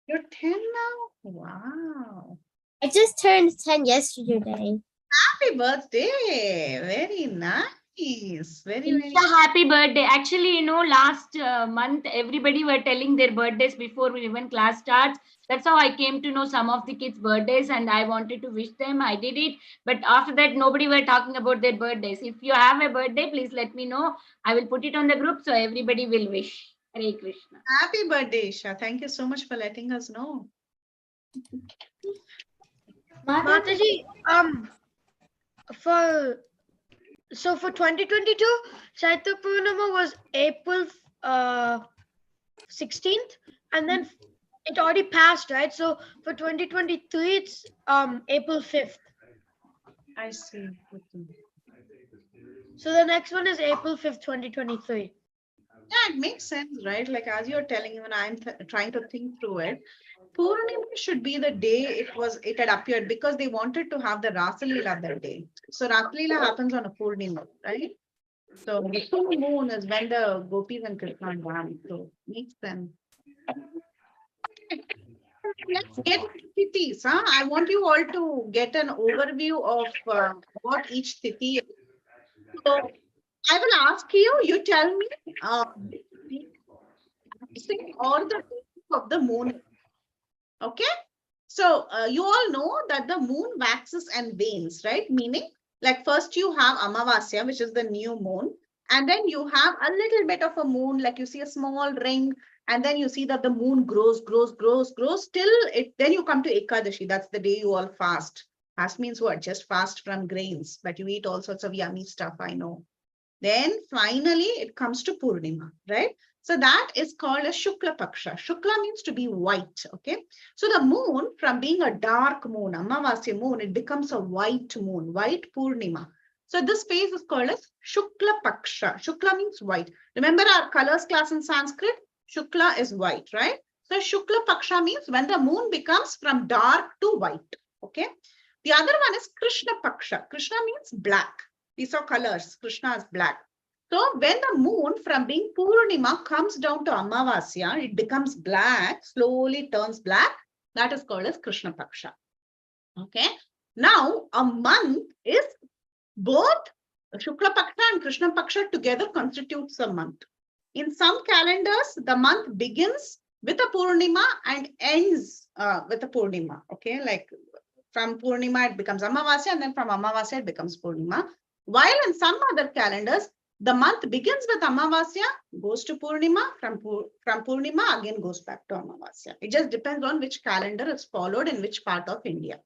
You're 10 now? Wow. I just turned 10 yesterday. Happy birthday. Very nice. Nice. Very, It's very a happy birthday. Actually, you know, last month, everybody were telling their birthdays before even class starts. That's how I came to know some of the kids' birthdays and I wanted to wish them. I did it. But after that, nobody were talking about their birthdays. If you have a birthday, please let me know. I will put it on the group so everybody will wish. Hare Krishna. happy birthday, Isha. Thank you so much for letting us know. Mataji, for 2022, Chaitra Purnima was April 16th, and then it already passed, right? So for 2023, it's April 5th. I see. Okay. So the next one is April 5th, 2023. Yeah, it makes sense, right? Like as you're telling, even I'm trying to think through it. Purnima should be the day it had appeared because they wanted to have the Rasalila that day. So Rasalila happens on a Purnima, right? So the full moon is when the Gopis and Krishna dance. So makes sense. Let's get Tithis. Huh? I want you all to get an overview of what each Tithi is. So I will ask you, you tell me or the of the moon. Okay. So you all know that the moon waxes and wanes, right? Meaning, like first you have Amavasya, which is the new moon. And then you have a little bit of a moon, like you see a small ring. And then you see that the moon grows till it, then you come to Ekadashi. That's the day you all fast. Fast means what? Just fast from grains, but you eat all sorts of yummy stuff, I know. Then finally it comes to Purnima, right? So that is called a Shukla Paksha. Shukla means to be white, okay? So the moon, from being a dark moon, Amavasya moon, it becomes a white moon, white Purnima. So this phase is called as Shukla Paksha. Shukla means white. Remember our colors class in Sanskrit? Shukla is white, right? So Shukla Paksha means when the moon becomes from dark to white, okay? The other one is Krishna Paksha. Krishna means black. We saw colors. Krishna is black. So when the moon from being Purnima comes down to Amavasya, it becomes black, slowly turns black. That is called as Krishna Paksha. Okay. Now a month is both Shukla Paksha and Krishna Paksha together constitutes a month. In some calendars, the month begins with a Purnima and ends with a Purnima. Okay. Like from Purnima, it becomes Amavasya, and then from Amavasya, it becomes Purnima. While in some other calendars, the month begins with Amavasya, goes to Purnima, from Purnima again goes back to Amavasya. It just depends on which calendar is followed in which part of India.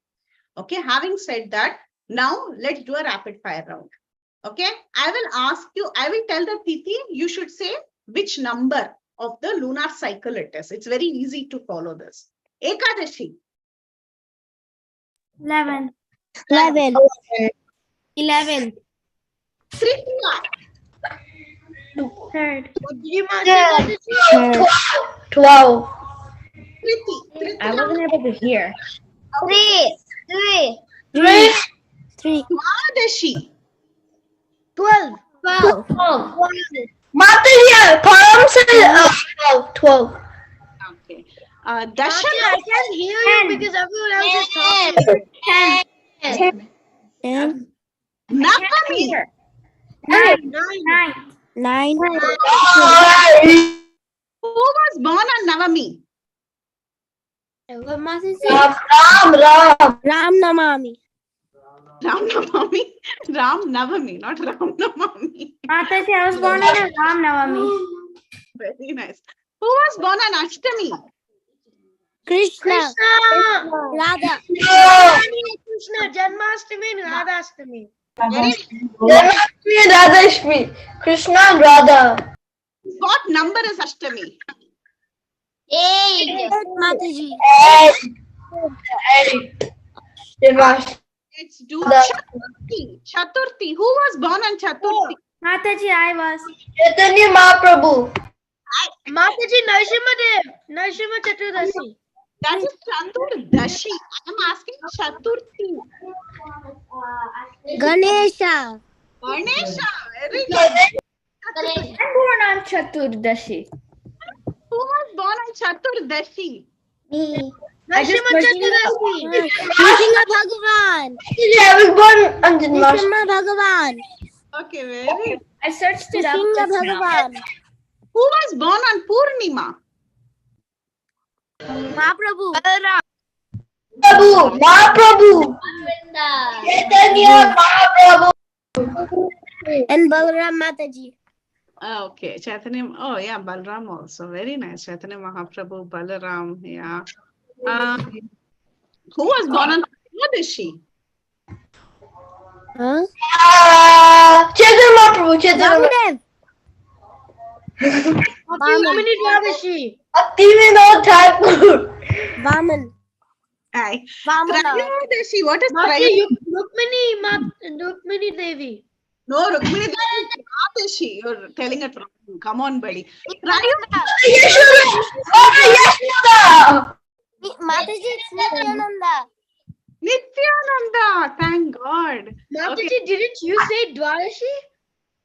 Okay, having said that, now let's do a rapid fire round. Okay, I will ask you, I will tell the Tithi, you should say which number of the lunar cycle it is. It's very easy to follow this. Ekadashi. 11. 11. 11. Tritiya. 3rd. What did you say? 12. Triti. I wasn't able to hear. 3. 3. Dwadashi. 12. 12. Mataji, Param said 12. Okay. Mataji, Dasha. I can't hear you because everyone else is talking. 10. Navami. 9. 9. Who was born on Navami? Ram Namami. Ram Navami. Ram Navami, not Ram Navami. Mataji, I was born on a Ram Navami. Very nice. Who was born on Ashtami? Krishna. Radha. Krishna, Janmashtami and Radhashtami. Janmashtami and Radhashtami. Krishna and Radha. What number is Ashtami? 8. Mataji. 8. Let's do Chaturthi. Chaturthi. Who was born on Chaturthi? Mataji, I was. Chaitanya Mahaprabhu. Mataji, Narsimha Chaturdashi. That is Chaturdashi. I am asking Chaturthi. Ganesha. Ganesha. Very good. I'm born on Chaturdashi. Who was born on Chaturdashi? Me. Narsimha Chaturdashi. Nrsimha Bhagavan. I was born on Janmashtami. Nrsimha Bhagavan. Okay, very. I searched it up. Nrsimha just now. Bhagavan. Who was born on Purnima? Mahaprabhu. Prabhu, Mahaprabhu, Govinda. Chaitanya Mahaprabhu. And Balaram Mataji. Okay, Chaitanya. Oh, yeah, Balram also. Very nice. Chaitanya Mahaprabhu, Balaram. Yeah. Who was born on Trayodasi? Huh? Chaitanya Mahaprabhu, Chaitanya Vasudev. Vaman. Rukmini Dwadashi. Bhaktivinoda Thakur. Vaman. Aye. Vamana. Trayodasi. What is Mati, Trayodasi? Rukmini Devi. No, Rukmini Trayodasi. You're telling it wrong. Come on, buddy. Yashoda. Mataji, it's Nityananda. Nityananda. Thank God. Mataji, didn't you say Dwadashi?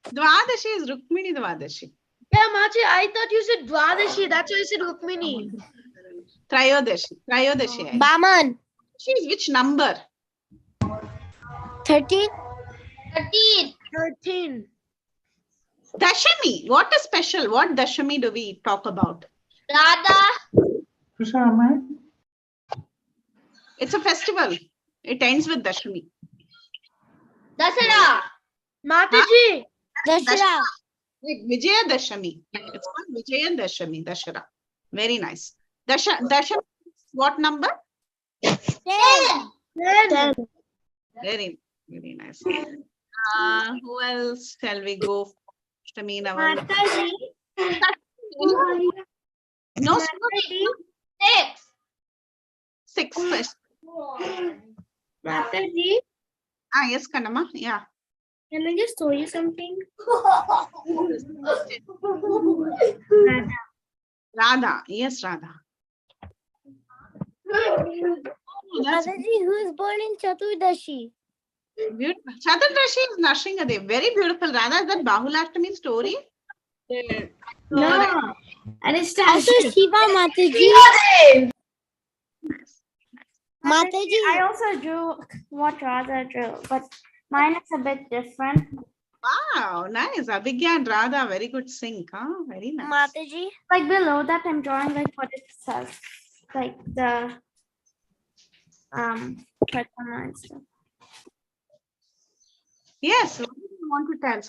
Dwadashi is Rukmini Dwadashi. Yeah, Mati, I thought you said Dwadashi. That's why I said Rukmini. Trayodasi. Trayodasi. Vaman. She is which number? 13. 13. Dashami. What is special? What Dashami do we talk about? Radha. It's a festival. It ends with Dashami. Dasara. Mataji. Dashara. Vijaya Dashami. It's called Vijaya Dashami. Dashara. Very nice. Dashami. What number? 10. Very, very nice. Who else shall we go? Ashtami, Navami. No, six first. Mataji, Yes, Kanama. Yeah. can I just show you something? Radha. Yes, Radha. Mataji, who is born in Chaturdashi? Beautiful. Chaturdashi is Nrsimhadev. Very beautiful. Radha, is that Bahulastami story? No. And it's Also Shiva Mataji. Mataji. I also drew what Radha drew, but mine is a bit different. Wow, nice. Abhigya and Radha, very good sync. Huh? Very nice. Mataji. Like below that, I'm drawing like what it says, like the Pratama and stuff. Yes. What do you want to tell?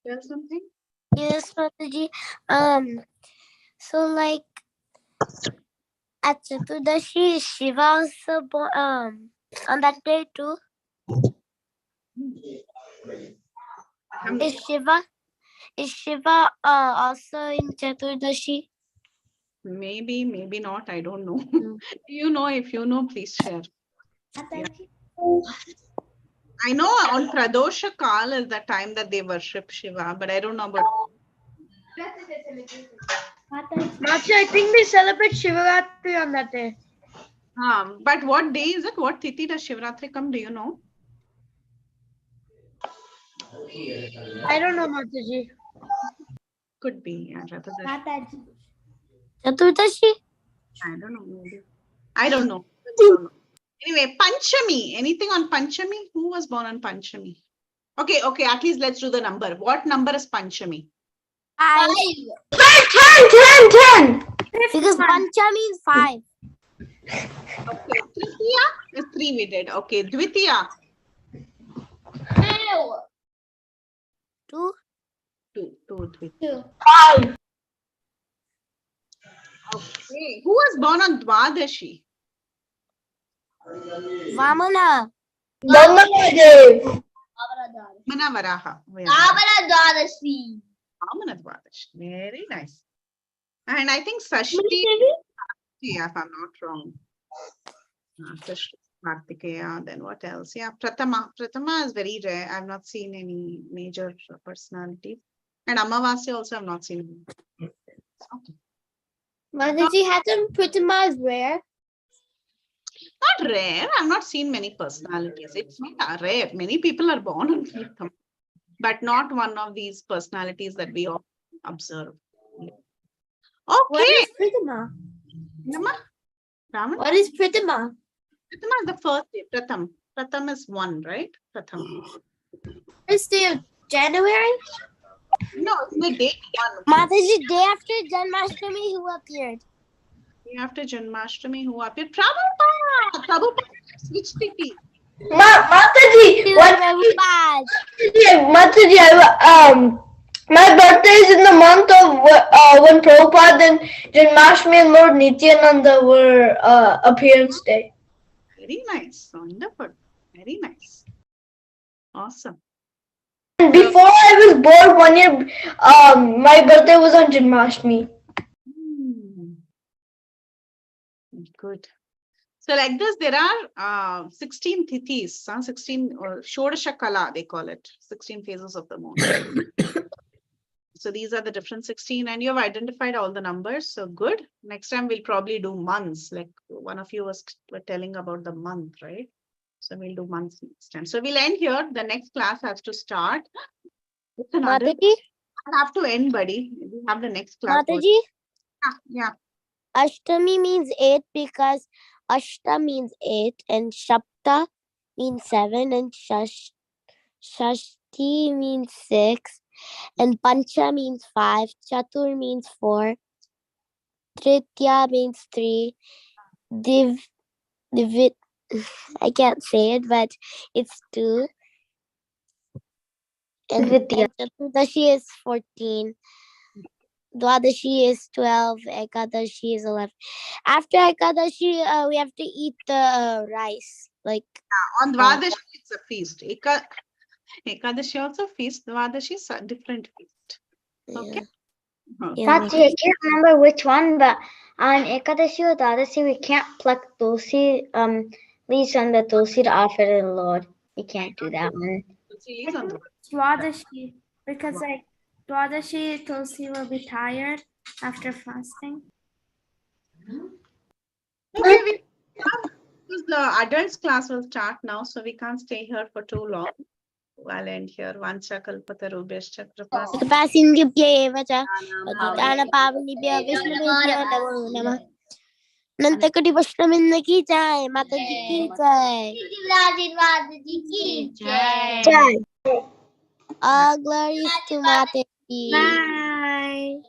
Tell something? Yes, Mataji. So like at Chaturdashi, Shiva also born on that day too. Is Shiva also in Chaturdashi? Maybe, maybe not. I don't know. You know, if you know, please share. Yeah. I know on Pradosha Kal is the time that they worship Shiva, but I don't know about. Mati, I think they celebrate Shivaratri on that day. But what day is it? What tithi does Shivaratri come? Do you know? I don't know, Mataji. Could be. Yeah, Mataji. Chaturdashi? I don't know. Maybe. I don't know. Anyway, Panchami. Anything on Panchami? Who was born on Panchami? Okay. At least let's do the number. What number is Panchami? 5. 10. Because Panchami is 5. Okay. Tritiya is 3 we did. Okay. Dvitiya. 2. 2. Dvitiya. 5. Okay. Who was born on Dwadashi? Vamana. Vamanadev. Manavaraha. Vamana Dwadashi. Vamana Dwadashi. Very nice. And I think Sashti, yeah, if I'm not wrong. Sashti, Kartikeya, then what else? Yeah, Pratama. Pratama is very rare. I've not seen any major personality. And Amavasya also I've not seen. Okay. Mataji, hasn't Pratama is rare? Not rare. I've not seen many personalities. It's not rare. Many people are born on Pratama, but not one of these personalities that we all observe. Okay. What is Pratama? Raman? What is Pratama? Pratama is the first day. Pratham is 1, right? Pratham. It's the January? No, it's the date one. Mataji, day after Janmashtami, who appeared? Day after Janmashtami, who appeared? Prabhupada! Prabhupada which city? Mataji, Prabhupada. Mataji, my birthday is in the month of when Prabhupada and Janmashtami and Lord Nityananda were appearance day. Very nice. Wonderful. Very nice. Awesome. And before I was born 1 year, my birthday was on Janmashtami. Good. So like this, there are 16 tithis, 16 or Shodasha Kala, they call it, 16 phases of the moon. So these are the different 16, and you have identified all the numbers. So good. Next time we'll probably do months, like one of you were telling about the month, right? So we'll do months next time. So we'll end here. The next class has to start. Mataji? I'll have to end, buddy. We have the next class. Mataji? Yeah. Ashtami means 8 because Ashta means 8 and Shapta means 7 and Shashti means 6 and Pancha means 5. Chatur means 4. Tritya means 3. Divit, I can't say it, but it's 2. And Chaturdashi is 14. Dwadashi is 12. Ekadashi is 11. After Ekadashi, we have to eat the rice. Like on Dwadashi, it's a feast. Ekadashi also feast. Dwadashi is a different feast. Okay. Yeah. I can't remember which one, but on Ekadashi or Dwadashi, we can't pluck tulsi leaves from the tulsi to offer to the Lord. We can't do that one. Dwadashi, because like Dwadashi, Tulsi will be tired after fasting. Okay, because the adults class will start now, so we can't stay here for too long. I'll end here. Vancha kalpatarubhyascha Kripasindhubhya Patitana Pavanibhya Vishnavibhya Namo Namah. Nantakati Vashnaminda ki jai, Mataji ki jai. Jai. All glories to Mataji. Bye.